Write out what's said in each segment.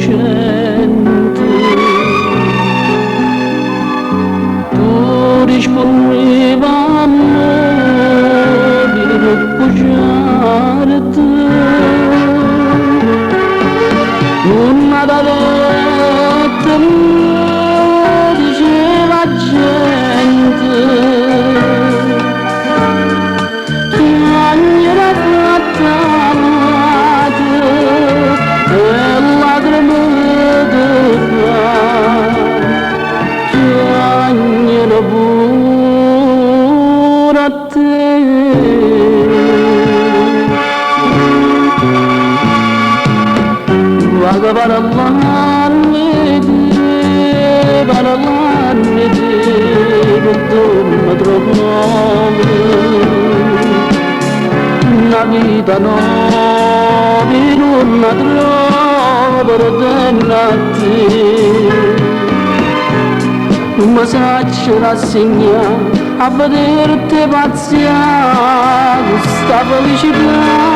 innocente. Tu rispondeva amore ripugiarti, una da letto diceva gente che ogni era fatta e lacrime di che ogni era pure a te. Vaga parlarne di donna troppo una vita nuova in una troppo dennati non mi saccio rassegnare a vederti pazziare questa felicità.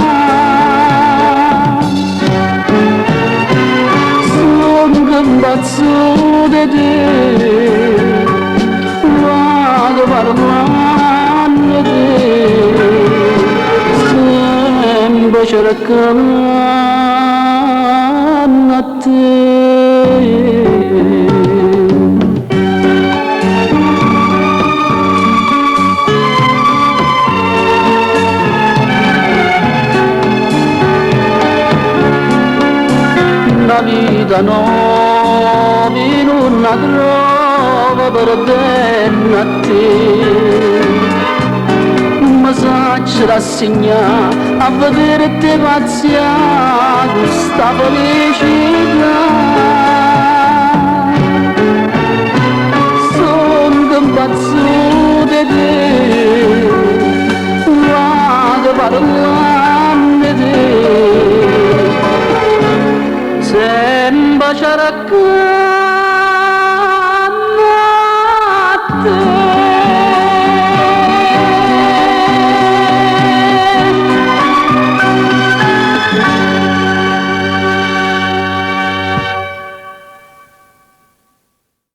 Un pazzo di te, vado parlando di te, sempre cercando a te. Una vita nuova in una trova per dentro a te, non mi saccio rassegnare a vederti pazziare questa felicità.